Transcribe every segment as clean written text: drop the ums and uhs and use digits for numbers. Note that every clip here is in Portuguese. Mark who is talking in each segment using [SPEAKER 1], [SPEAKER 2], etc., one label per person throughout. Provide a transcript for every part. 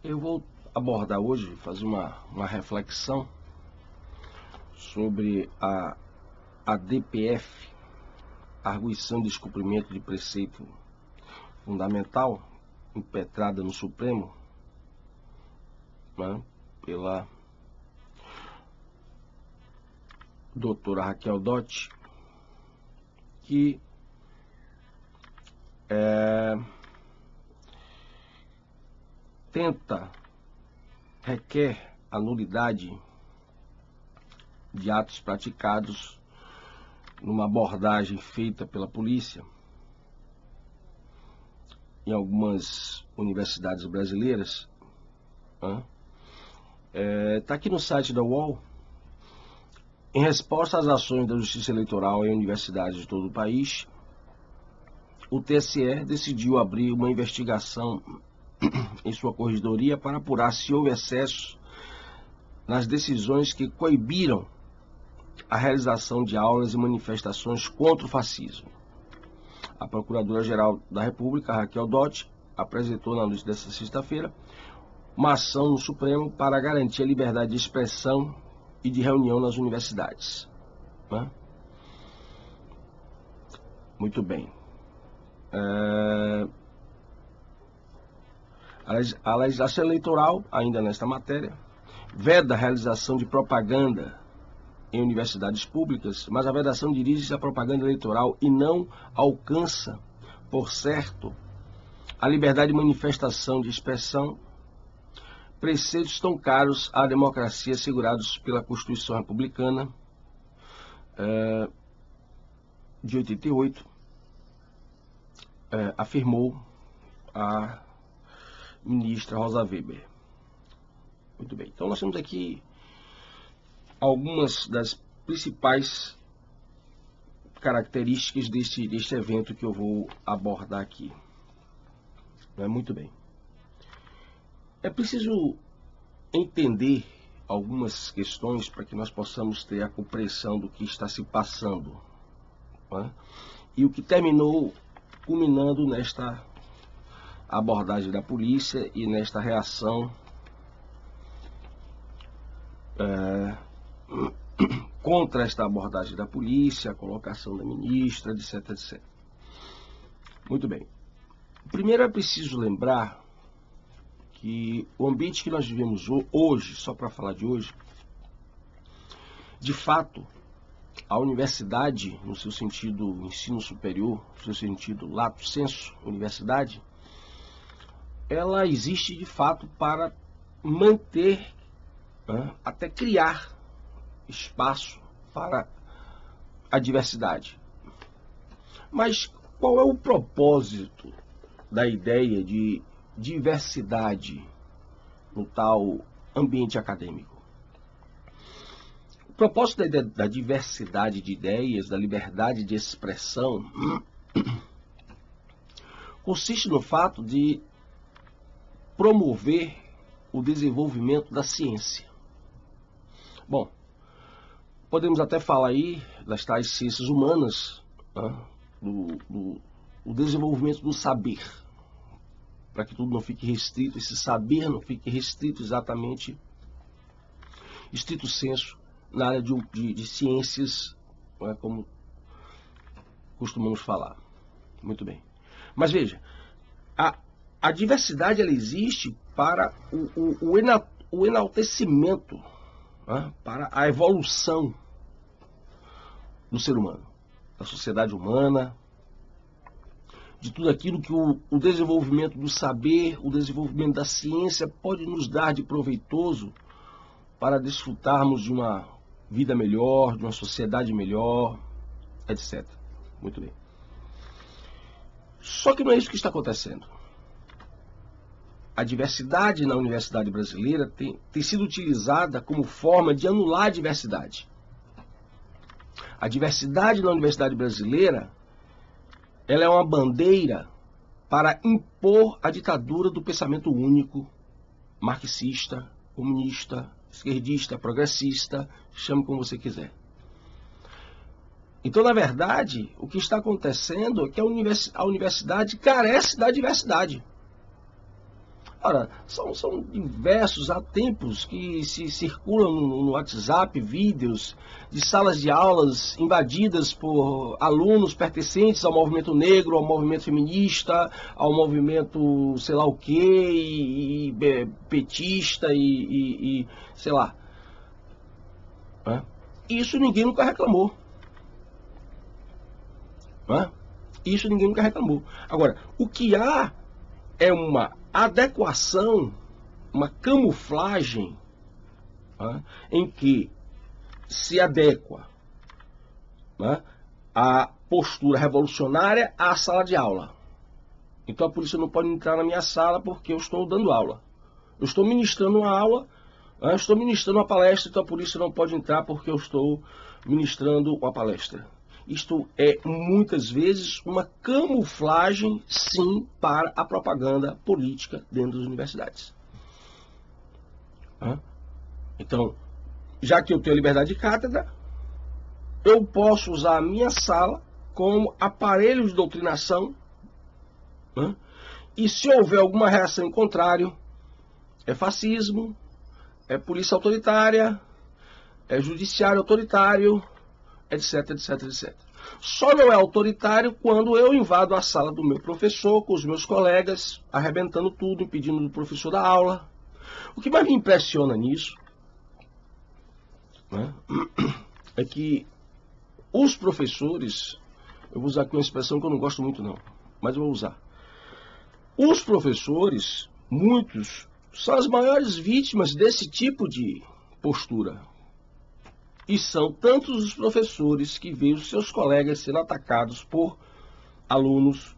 [SPEAKER 1] Eu vou abordar hoje, fazer uma reflexão sobre a DPF, Arguição de Descumprimento de Preceito Fundamental, impetrada no Supremo, né, pela doutora Raquel Dodge, que requer a nulidade de atos praticados numa abordagem feita pela polícia em algumas universidades brasileiras. Está aqui no site da UOL. Em resposta às ações da Justiça Eleitoral em universidades de todo o país, o TSE decidiu abrir uma investigação em sua corregedoria para apurar se houve excessos nas decisões que coibiram a realização de aulas e manifestações contra o fascismo. A Procuradora-Geral da República, Raquel Dodge, apresentou na noite desta sexta-feira uma ação no Supremo para garantir a liberdade de expressão e de reunião nas universidades. Muito bem. A legislação eleitoral, ainda nesta matéria, veda a realização de propaganda em universidades públicas, mas a vedação dirige-se à propaganda eleitoral e não alcança, por certo, a liberdade de manifestação de expressão, preceitos tão caros à democracia assegurados pela Constituição Republicana de 88, afirmou a ministra Rosa Weber. Muito bem, então nós temos aqui algumas das principais características deste evento que eu vou abordar aqui. Muito bem. É preciso entender algumas questões para que nós possamos ter a compreensão do que está se passando, e o que terminou culminando nesta abordagem da polícia e nesta reação contra esta abordagem da polícia, a colocação da ministra, etc, etc. Muito bem. Primeiro é preciso lembrar que o ambiente que nós vivemos hoje, só para falar de hoje, de fato, a universidade, no seu sentido ensino superior, no seu sentido lato sensu, universidade, ela existe de fato para manter, até criar espaço para a diversidade. Mas qual é o propósito da ideia de diversidade no tal ambiente acadêmico? O propósito da diversidade de ideias, da liberdade de expressão, consiste no fato de promover o desenvolvimento da ciência. Bom, podemos até falar aí das tais ciências humanas, do desenvolvimento do saber, para que tudo não fique restrito, esse saber não fique restrito exatamente, estrito sensu, na área de ciências, como costumamos falar. Muito bem. Mas veja, a diversidade ela existe para o enaltecimento, para a evolução do ser humano, da sociedade humana, de tudo aquilo que o desenvolvimento do saber, o desenvolvimento da ciência pode nos dar de proveitoso para desfrutarmos de uma vida melhor, de uma sociedade melhor, etc. Muito bem. Só que não é isso que está acontecendo. A diversidade na universidade brasileira tem sido utilizada como forma de anular a diversidade. A diversidade na universidade brasileira, ela é uma bandeira para impor a ditadura do pensamento único, marxista, comunista, esquerdista, progressista, chame como você quiser. Então, na verdade, o que está acontecendo é que a universidade carece da diversidade. Ora, são diversos, há tempos que se circulam no WhatsApp vídeos de salas de aulas invadidas por alunos pertencentes ao movimento negro, ao movimento feminista, ao movimento sei lá o que, petista e sei lá. Isso ninguém nunca reclamou. Isso ninguém nunca reclamou. Agora, o que há é uma adequação, uma camuflagem em que se adequa a postura revolucionária à sala de aula. Então a polícia não pode entrar na minha sala porque eu estou dando aula. Eu estou ministrando uma aula, estou ministrando uma palestra, então a polícia não pode entrar porque eu estou ministrando uma palestra. Isto é, muitas vezes, uma camuflagem, sim, para a propaganda política dentro das universidades. Então, já que eu tenho liberdade de cátedra, eu posso usar a minha sala como aparelho de doutrinação, e se houver alguma reação em contrário, é fascismo, é polícia autoritária, é judiciário autoritário, etc, etc, etc. Só não é autoritário quando eu invado a sala do meu professor com os meus colegas, arrebentando tudo, impedindo do professor da aula. O que mais me impressiona nisso é que os professores, eu vou usar aqui uma expressão que eu não gosto muito não, mas eu vou usar. Os professores, muitos, são as maiores vítimas desse tipo de postura. E são tantos os professores que veem os seus colegas sendo atacados por alunos,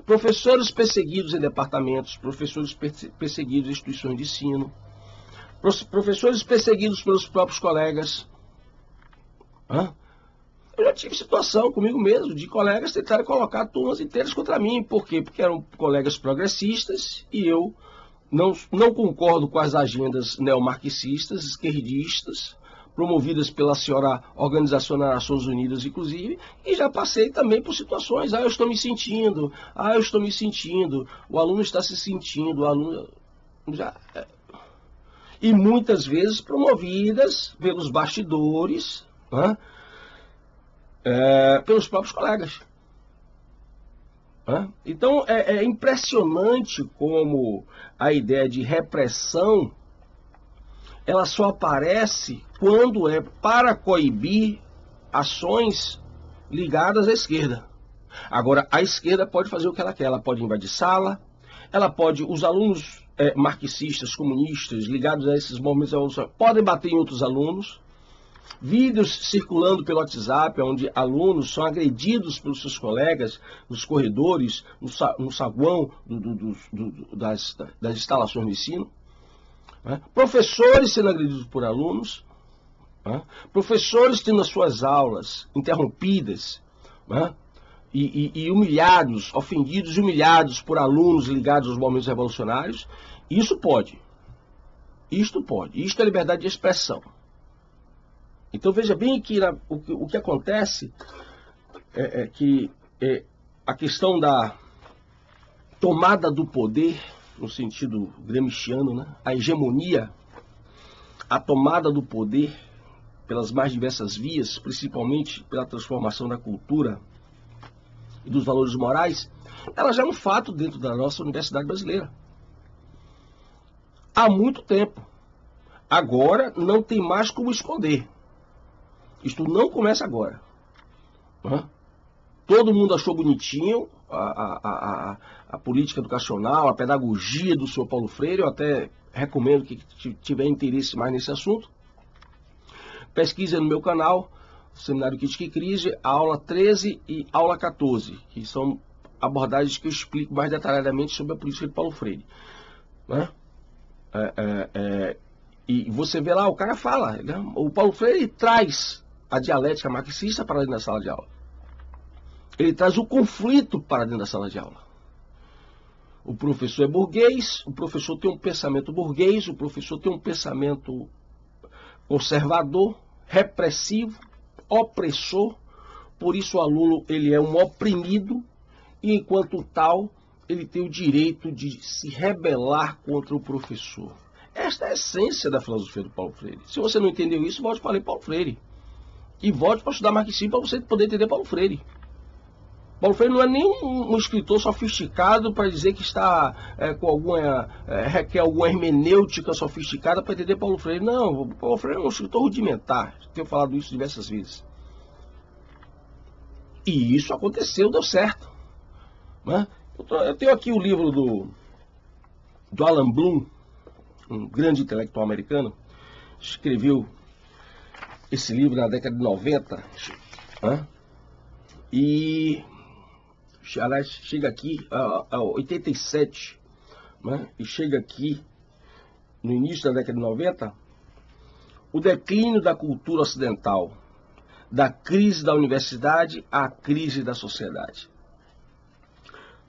[SPEAKER 1] professores perseguidos em departamentos, professores perseguidos em instituições de ensino, professores perseguidos pelos próprios colegas. Eu já tive situação comigo mesmo de colegas tentarem colocar turmas inteiras contra mim. Por quê? Porque eram colegas progressistas e eu não concordo com as agendas neomarxistas, esquerdistas, promovidas pela senhora Organização das Nações Unidas, inclusive, e já passei também por situações, eu estou me sentindo, o aluno está se sentindo, o aluno já... E muitas vezes promovidas pelos bastidores, pelos próprios colegas. Então é impressionante como a ideia de repressão ela só aparece quando é para coibir ações ligadas à esquerda. Agora, a esquerda pode fazer o que ela quer. Ela pode invadir sala, ela pode, os alunos marxistas, comunistas, ligados a esses movimentos revolucionários, podem bater em outros alunos. Vídeos circulando pelo WhatsApp, onde alunos são agredidos pelos seus colegas nos corredores, no saguão das instalações de ensino. Professores sendo agredidos por alunos, professores tendo as suas aulas interrompidas, e humilhados, ofendidos e humilhados por alunos ligados aos movimentos revolucionários. Isso pode. Isto pode. Isto é liberdade de expressão. Então veja bem que o que acontece é que a questão da tomada do poder, no sentido gramsciano, a hegemonia, a tomada do poder pelas mais diversas vias, principalmente pela transformação da cultura e dos valores morais, ela já é um fato dentro da nossa universidade brasileira. Há muito tempo. Agora não tem mais como esconder. Isto não começa agora. Todo mundo achou bonitinho a política educacional, a pedagogia do senhor Paulo Freire. Eu até recomendo que tiver interesse mais nesse assunto. Pesquisa no meu canal, Seminário Crítica e Crise, a aula 13 e aula 14, que são abordagens que eu explico mais detalhadamente sobre a política de Paulo Freire. E você vê lá, o cara fala, o Paulo Freire traz a dialética marxista para dentro da sala de aula. Ele traz o conflito para dentro da sala de aula. O professor é burguês, o professor tem um pensamento burguês, o professor tem um pensamento conservador, repressivo, opressor. Por isso o aluno ele é um oprimido e, enquanto tal, ele tem o direito de se rebelar contra o professor. Esta é a essência da filosofia do Paulo Freire. Se você não entendeu isso, volte para ler Paulo Freire. E volte para estudar marxismo para você poder entender Paulo Freire. Paulo Freire não é nem um escritor sofisticado para dizer que está requer alguma hermenêutica sofisticada para entender Paulo Freire. Não, Paulo Freire é um escritor rudimentar. Tenho falado isso diversas vezes. E isso aconteceu, deu certo. Né? Eu tenho aqui o livro do Alan Bloom, um grande intelectual americano, escreveu esse livro na década de 90, né? E aliás, chega aqui a 87, né? E chega aqui no início da década de 90, o declínio da cultura ocidental, da crise da universidade à crise da sociedade.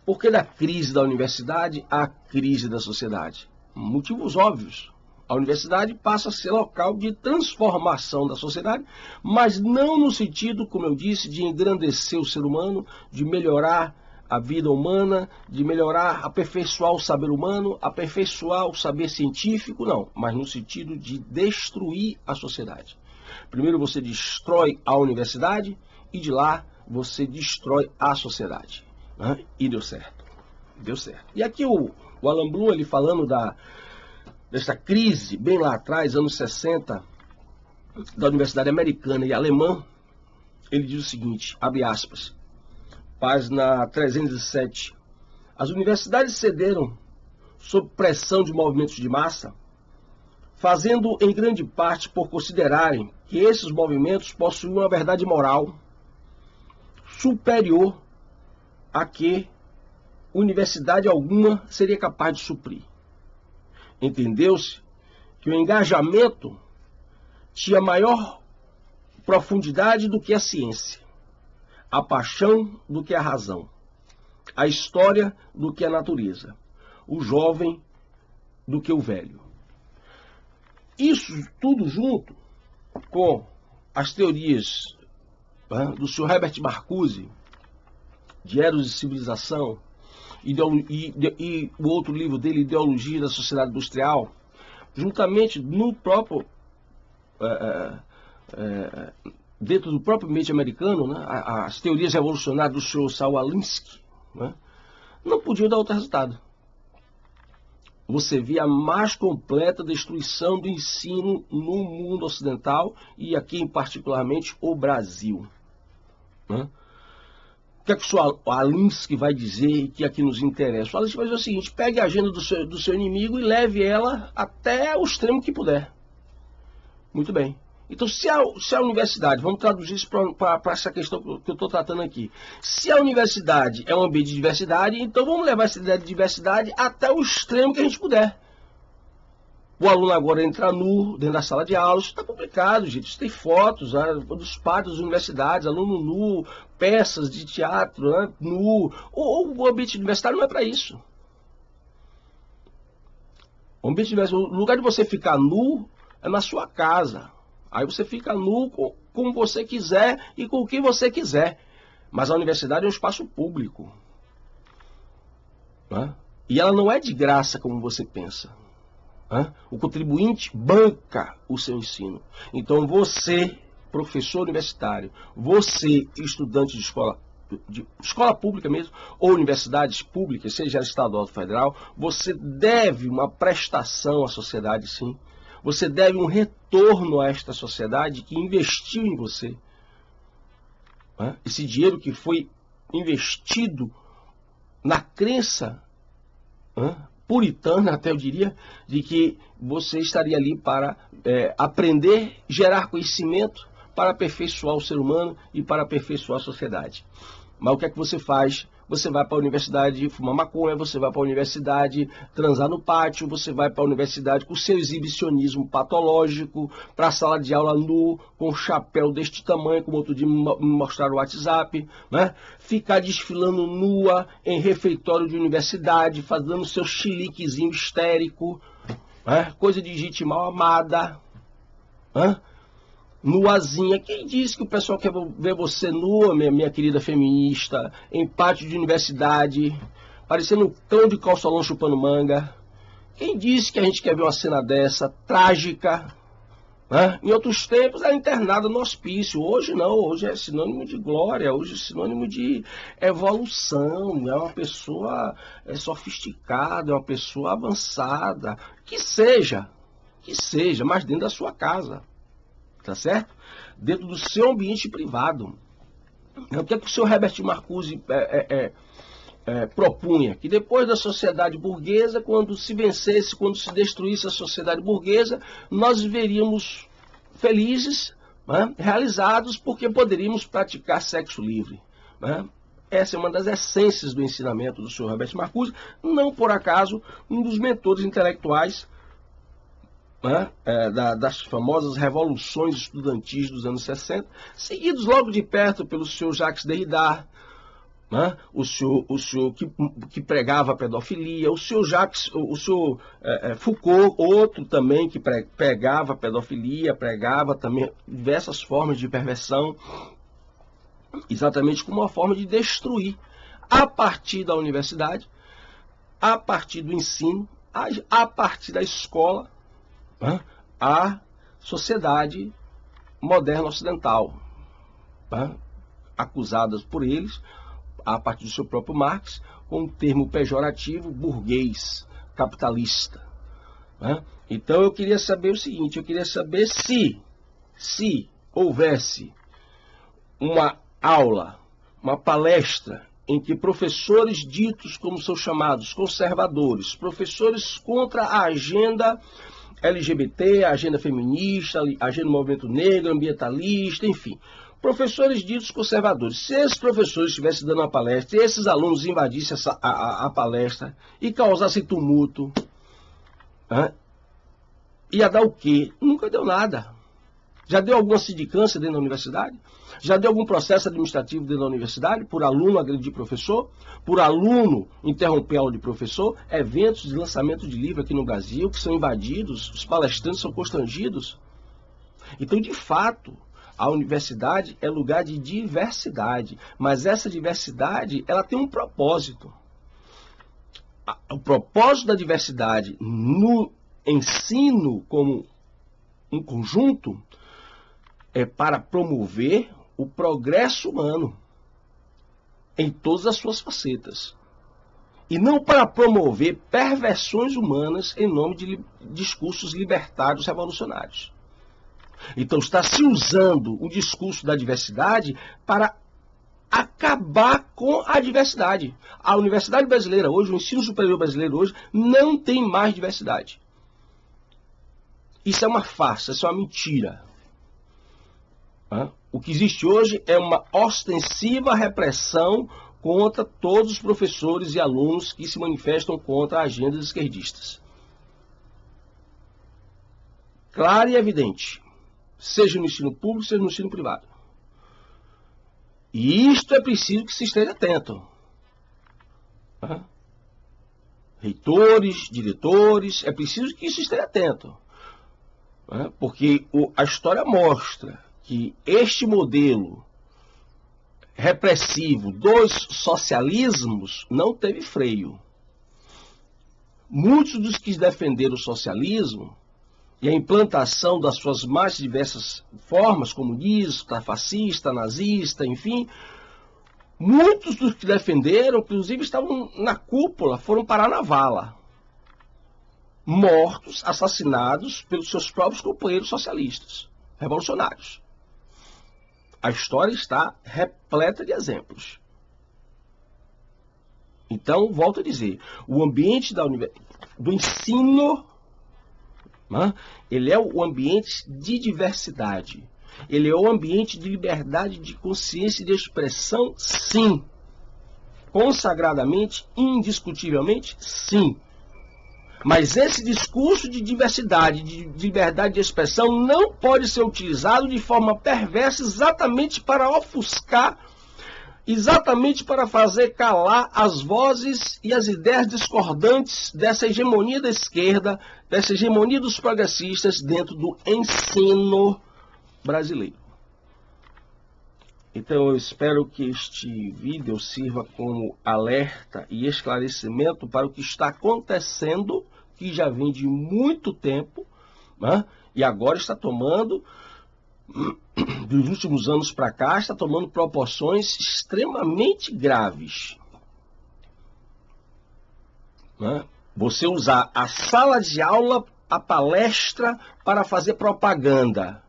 [SPEAKER 1] Por que da crise da universidade à crise da sociedade? Motivos óbvios. A universidade passa a ser local de transformação da sociedade, mas não no sentido, como eu disse, de engrandecer o ser humano, de melhorar a vida humana, de melhorar, aperfeiçoar o saber humano, aperfeiçoar o saber científico, não, mas no sentido de destruir a sociedade. Primeiro você destrói a universidade e de lá você destrói a sociedade. Né? E deu certo. Deu certo. E aqui o Alan Bloom, ele falando dessa crise, bem lá atrás, anos 60, da Universidade Americana e Alemã, ele diz o seguinte, abre aspas, página 307, as universidades cederam sob pressão de movimentos de massa, fazendo em grande parte por considerarem que esses movimentos possuem uma verdade moral superior a que universidade alguma seria capaz de suprir. Entendeu-se que o engajamento tinha maior profundidade do que a ciência, a paixão do que a razão, a história do que a natureza, o jovem do que o velho. Isso tudo junto com as teorias do Sr. Herbert Marcuse, de Eros e Civilização, e o outro livro dele, Ideologia da Sociedade Industrial, juntamente no próprio, dentro do próprio ambiente americano, né, as teorias revolucionárias do Sr. Saul Alinsky, né, não podiam dar outro resultado. Você vê a mais completa destruição do ensino no mundo ocidental e aqui, particularmente, o Brasil. Né? O que é que o senhor Alinsky vai dizer que aqui nos interessa? O Alinsky vai dizer o seguinte, pegue a agenda do seu inimigo e leve ela até o extremo que puder. Muito bem. Então, se a universidade, vamos traduzir isso para essa questão que eu estou tratando aqui. Se a universidade é um ambiente de diversidade, então vamos levar essa ideia de diversidade até o extremo que a gente puder. O aluno agora entra nu dentro da sala de aula, isso está complicado, gente. Isso tem fotos dos pátios das universidades, aluno nu, peças de teatro, né, nu. O ambiente universitário não é para isso. O lugar de você ficar nu é na sua casa. Aí você fica nu como você quiser e com quem você quiser. Mas a universidade é um espaço público. Né? E ela não é de graça como você pensa. O contribuinte banca o seu ensino. Então você, professor universitário, você, estudante de escola pública mesmo, ou universidades públicas, seja estadual ou federal, você deve uma prestação à sociedade, sim. Você deve um retorno a esta sociedade que investiu em você. Esse dinheiro que foi investido na crença puritana, até eu diria, de que você estaria ali para aprender, gerar conhecimento, para aperfeiçoar o ser humano e para aperfeiçoar a sociedade. Mas o que é que você faz? Você vai para a universidade fumar maconha, você vai para a universidade transar no pátio, você vai para a universidade com seu exibicionismo patológico, para a sala de aula nu, com um chapéu deste tamanho, como outro dia me mostraram no WhatsApp, né? Ficar desfilando nua em refeitório de universidade, fazendo seu chiliquezinho histérico, né? Coisa de gente mal amada, né? Nuazinha. Quem disse que o pessoal quer ver você nua, minha querida feminista, em pátio de universidade, parecendo um cão de calçolão chupando manga. Quem disse que a gente quer ver uma cena dessa, trágica? Né? Em outros tempos era internada no hospício, hoje não, hoje é sinônimo de glória, hoje é sinônimo de evolução, é uma pessoa sofisticada, é uma pessoa avançada, que seja, mas dentro da sua casa, tá certo? Dentro do seu ambiente privado. O que é que o senhor Herbert Marcuse propunha? Que depois da sociedade burguesa, quando se vencesse, quando se destruísse a sociedade burguesa, nós viveríamos felizes, né, realizados, porque poderíamos praticar sexo livre. Né? Essa é uma das essências do ensinamento do senhor Herbert Marcuse, não por acaso um dos mentores intelectuais, né, das famosas revoluções estudantis dos anos 60, seguidos logo de perto pelo senhor Jacques Derrida, né? O senhor que pregava a pedofilia, o senhor Foucault, outro também que pregava a pedofilia, pregava também diversas formas de perversão, exatamente como uma forma de destruir, a partir da universidade, a partir do ensino, a partir da escola, né? A sociedade moderna ocidental, né? Acusadas por eles, a partir do seu próprio Marx, com o termo pejorativo burguês, capitalista. Né? Então eu queria saber o seguinte, eu queria saber se houvesse uma aula, uma palestra, em que professores ditos como são chamados conservadores, professores contra a agenda LGBT, a agenda feminista, a agenda do movimento negro, ambientalista, enfim, professores ditos conservadores. Se esses professores estivessem dando uma palestra e esses alunos invadissem a palestra e causassem tumulto, né, ia dar o quê? Nunca deu nada. Já deu alguma sindicância dentro da universidade? Já deu algum processo administrativo dentro da universidade? Por aluno agredir professor? Por aluno interromper a aula de professor? Eventos de lançamento de livro aqui no Brasil que são invadidos, os palestrantes são constrangidos. Então, de fato, a universidade é lugar de diversidade, mas essa diversidade ela tem um propósito. O propósito da diversidade no ensino como um conjunto é para promover o progresso humano em todas as suas facetas. E não para promover perversões humanas em nome de discursos libertários revolucionários. Então está se usando o discurso da diversidade para acabar com a diversidade. A universidade brasileira hoje, o ensino superior brasileiro hoje, não tem mais diversidade. Isso é uma farsa, isso é uma mentira. O que existe hoje é uma ostensiva repressão contra todos os professores e alunos que se manifestam contra agendas esquerdistas. Claro e evidente, seja no ensino público, seja no ensino privado. E isto é preciso que se esteja atento. Reitores, diretores, é preciso que isso esteja atento. Porque a história mostra que este modelo repressivo dos socialismos não teve freio. Muitos dos que defenderam o socialismo e a implantação das suas mais diversas formas, comunista, fascista, nazista, enfim, muitos dos que defenderam, inclusive, estavam na cúpula, foram parar na vala. Mortos, assassinados pelos seus próprios companheiros socialistas, revolucionários. A história está repleta de exemplos. Então, volto a dizer, o ambiente do ensino, ele é o ambiente de diversidade. Ele é o ambiente de liberdade de consciência e de expressão, sim. Consagradamente, indiscutivelmente, sim. Mas esse discurso de diversidade, de liberdade de expressão, não pode ser utilizado de forma perversa exatamente para ofuscar, exatamente para fazer calar as vozes e as ideias discordantes dessa hegemonia da esquerda, dessa hegemonia dos progressistas dentro do ensino brasileiro. Então eu espero que este vídeo sirva como alerta e esclarecimento para o que está acontecendo, que já vem de muito tempo, né? E agora está tomando, dos últimos anos para cá, está tomando proporções extremamente graves. Né? Você usar a sala de aula, a palestra, para fazer propaganda.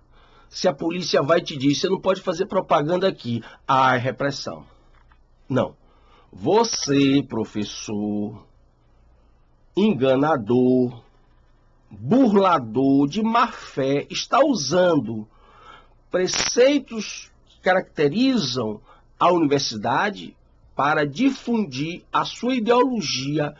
[SPEAKER 1] Se a polícia vai te dizer, você não pode fazer propaganda aqui. Ah, é repressão. Não. Você, professor, enganador, burlador, de má fé, está usando preceitos que caracterizam a universidade para difundir a sua ideologia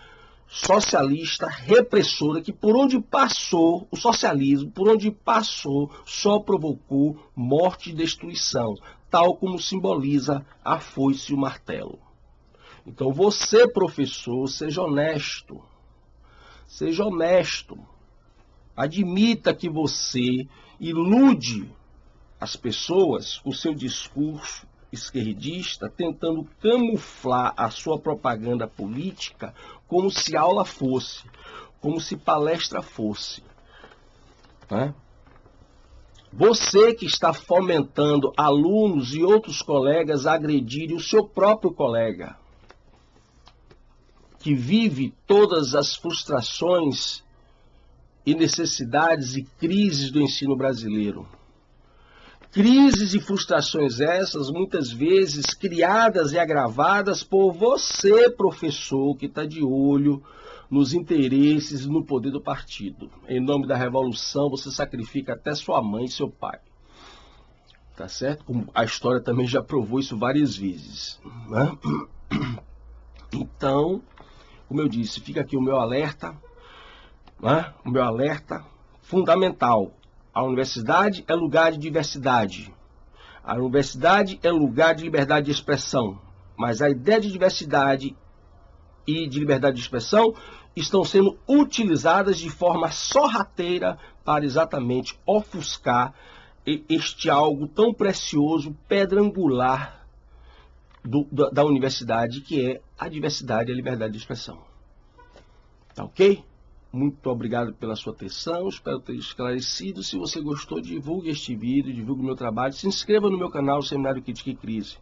[SPEAKER 1] socialista repressora, que por onde passou o socialismo, por onde passou, só provocou morte e destruição, tal como simboliza a foice e o martelo. Então você, professor, seja honesto. Seja honesto. Admita que você ilude as pessoas com o seu discurso esquerdista, tentando camuflar a sua propaganda política como se aula fosse, como se palestra fosse. Né? Você que está fomentando alunos e outros colegas a agredirem o seu próprio colega, que vive todas as frustrações e necessidades e crises do ensino brasileiro. Crises e frustrações essas, muitas vezes, criadas e agravadas por você, professor, que está de olho nos interesses e no poder do partido. Em nome da revolução, você sacrifica até sua mãe e seu pai. Tá certo? Como a história também já provou isso várias vezes. Né? Então, como eu disse, fica aqui o meu alerta, né? O meu alerta fundamental. A universidade é lugar de diversidade. A universidade é lugar de liberdade de expressão. Mas a ideia de diversidade e de liberdade de expressão estão sendo utilizadas de forma sorrateira para exatamente ofuscar este algo tão precioso, pedra angular da universidade, que é a diversidade e a liberdade de expressão. Tá ok? Muito obrigado pela sua atenção, espero ter esclarecido. Se você gostou, divulgue este vídeo, divulgue o meu trabalho, se inscreva no meu canal Seminário Crítica e Crise.